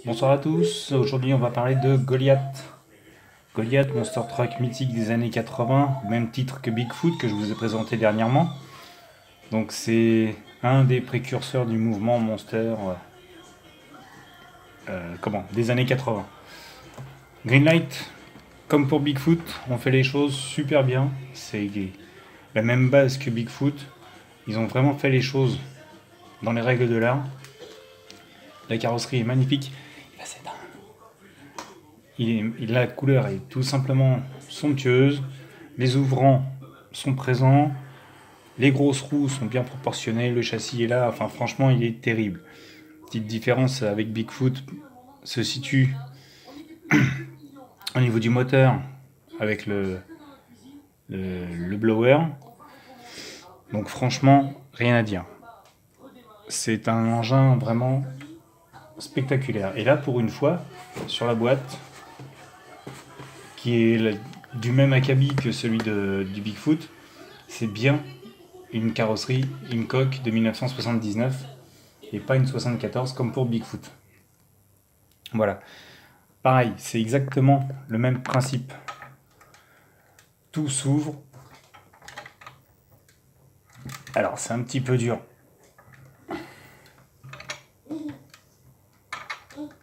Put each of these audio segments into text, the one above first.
Bonsoir à tous, aujourd'hui on va parler de Goliath. Goliath, monster truck mythique des années 80, au même titre que Bigfoot que je vous ai présenté dernièrement. Donc c'est un des précurseurs du mouvement monster des années 80. Greenlight, comme pour Bigfoot, on fait les choses super bien. C'est la même base que Bigfoot. Ils ont vraiment fait les choses dans les règles de l'art. La carrosserie est magnifique. La couleur est tout simplement somptueuse. Les ouvrants sont présents. Les grosses roues sont bien proportionnées. Le châssis est là. Enfin, franchement, il est terrible. Petite différence avec Bigfoot se situe au niveau du moteur avec le blower. Donc, franchement, rien à dire. C'est un engin vraiment spectaculaire. Et là, pour une fois, sur la boîte, qui est du même acabit que celui du Bigfoot, c'est bien une carrosserie, une coque de 1979 et pas une 74 comme pour Bigfoot. Voilà. Pareil, c'est exactement le même principe. Tout s'ouvre. Alors, c'est un petit peu dur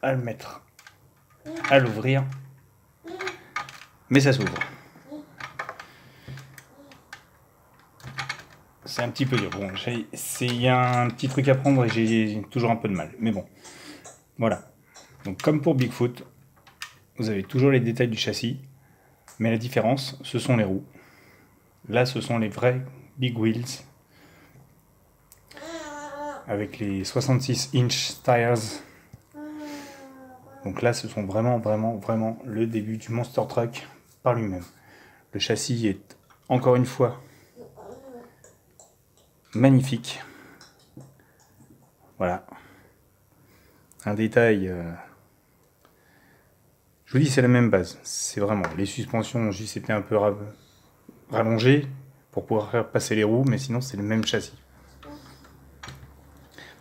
à le mettre, à l'ouvrir, mais ça s'ouvre. C'est un petit peu dur. Bon, il y a un petit truc à prendre et j'ai toujours un peu de mal. Mais bon, voilà. Donc comme pour Bigfoot, vous avez toujours les détails du châssis, mais la différence, ce sont les roues. Là, ce sont les vrais Big Wheels, avec les 66 inch tires. Donc là, ce sont vraiment le début du monster truck par lui-même. Le châssis est encore une fois magnifique. Voilà. Un détail. Je vous dis, c'est la même base. C'est vraiment. Les suspensions ont juste été un peu rallongées pour pouvoir faire passer les roues, mais sinon, c'est le même châssis.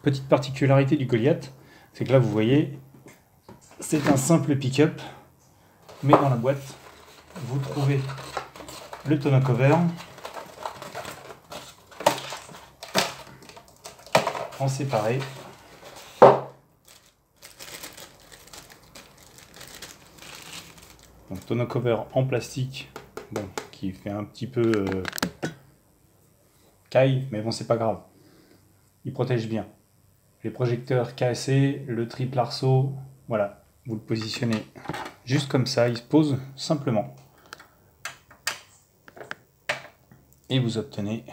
Petite particularité du Goliath, c'est que là, vous voyez, c'est un simple pick-up, mais dans la boîte, vous trouvez le tonneau cover en séparé. Donc tonneau cover en plastique, bon, qui fait un petit peu caille, mais bon, c'est pas grave. Il protège bien. Les projecteurs cassés, le triple arceau, voilà, vous le positionnez juste comme ça, il se pose simplement. Et vous obtenez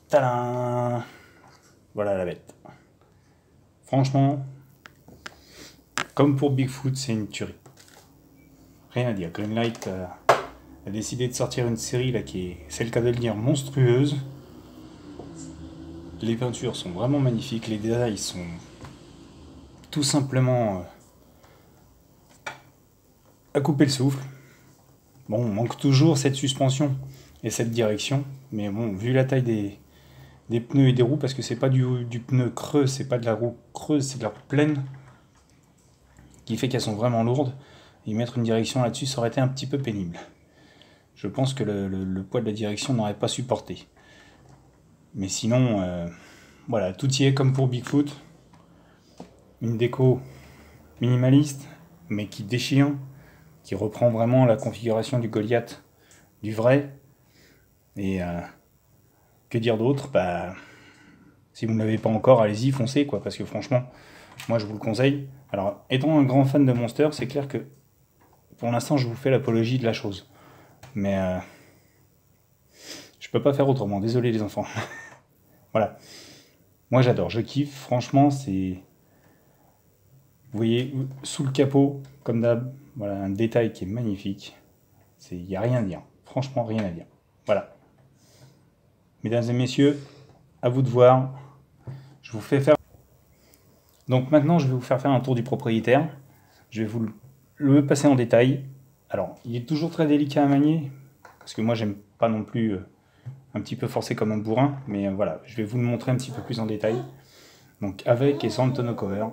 tadam! Voilà la bête. Franchement, comme pour Bigfoot, c'est une tuerie. Rien à dire. Greenlight a décidé de sortir une série là qui est, c'est le cas de le dire, monstrueuse. Les peintures sont vraiment magnifiques, les détails sont tout simplement à couper le souffle. Bon, on manque toujours cette suspension et cette direction, mais bon, vu la taille des pneus et des roues, parce que c'est pas du pneu creux, c'est pas de la roue creuse, c'est de la roue pleine, qui fait qu'elles sont vraiment lourdes, et mettre une direction là-dessus, ça aurait été un petit peu pénible. Je pense que le poids de la direction n'aurait pas supporté. Mais sinon, voilà, tout y est comme pour Bigfoot. Une déco minimaliste, mais qui déchire, qui reprend vraiment la configuration du Goliath du vrai. Et que dire d'autre? Bah, si vous ne l'avez pas encore, allez-y, foncez, quoi, parce que franchement, moi je vous le conseille. Alors, étant un grand fan de Monster, c'est clair que pour l'instant je vous fais l'apologie de la chose. Mais je peux pas faire autrement, désolé les enfants. Voilà. Moi j'adore, je kiffe, franchement, c'est. Vous voyez, sous le capot, comme d'hab, voilà, un détail qui est magnifique. Il n'y a rien à dire, franchement rien à dire. Voilà. Mesdames et messieurs, à vous de voir. Je vous fais faire. Donc maintenant, je vais vous faire un tour du propriétaire. Je vais vous le passer en détail. Alors, il est toujours très délicat à manier, parce que moi, j'aime pas non plus un petit peu forcé comme un bourrin, mais voilà, je vais vous le montrer un petit peu plus en détail. Donc avec et sans le tonneau cover.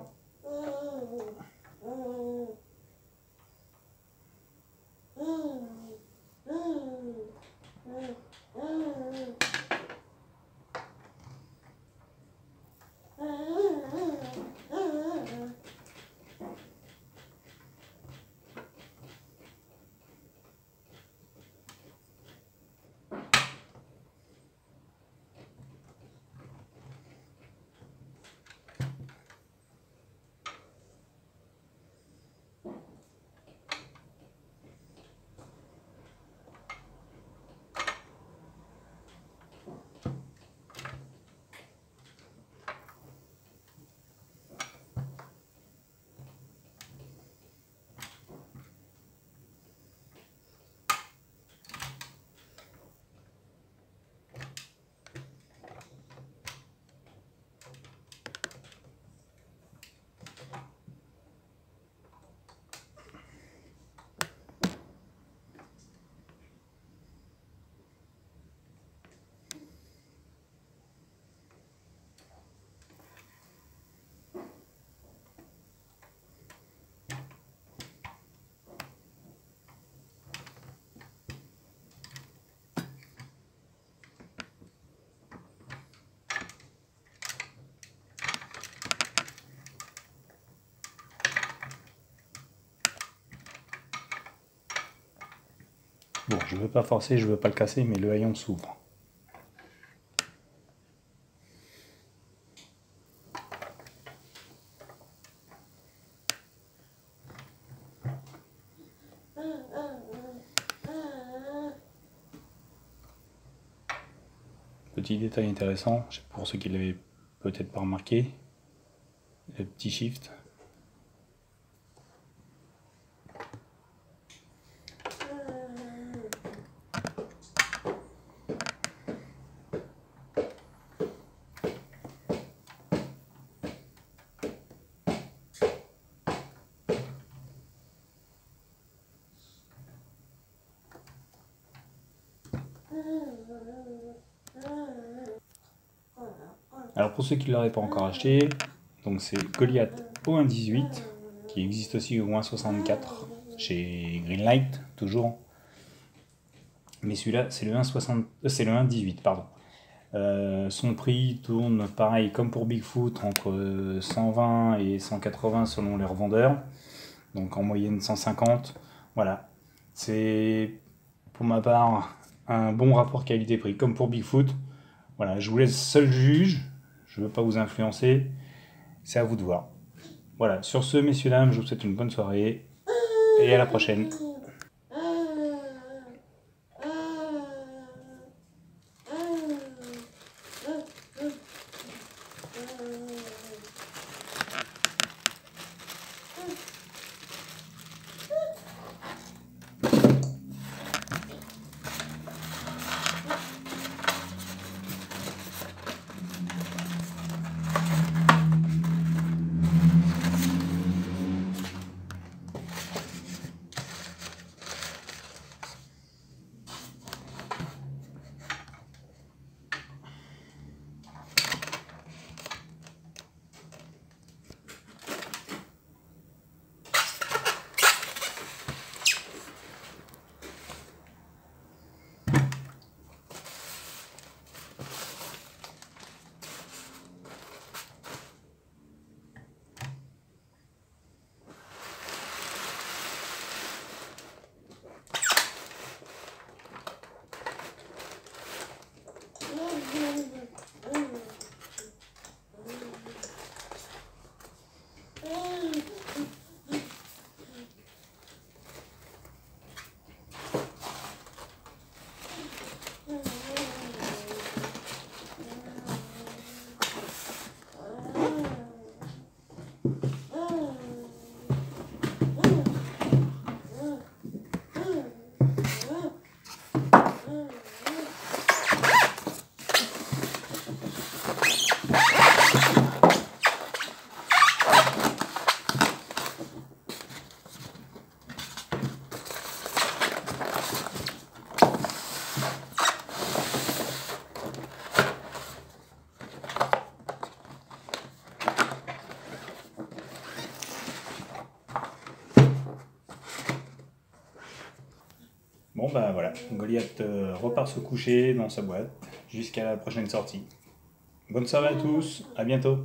Bon, je ne veux pas forcer, je ne veux pas le casser, mais le haillon s'ouvre. Petit détail intéressant, pour ceux qui ne l'avaient peut-être pas remarqué, le petit shift. Alors pour ceux qui ne l'auraient pas encore acheté, donc c'est Goliath au 1.18, qui existe aussi au 1.64 chez Greenlight, toujours. Mais celui-là, c'est le 1.18, pardon. Son prix tourne pareil comme pour Bigfoot entre 120 et 180 selon les revendeurs, donc en moyenne 150. Voilà, c'est pour ma part un bon rapport qualité-prix comme pour Bigfoot. Voilà, je vous laisse seul juge, je ne veux pas vous influencer, c'est à vous de voir. Voilà, sur ce, messieurs, dames, je vous souhaite une bonne soirée et à la prochaine. Bon bah voilà, Goliath repart se coucher dans sa boîte jusqu'à la prochaine sortie. Bonne soirée à tous, à bientôt.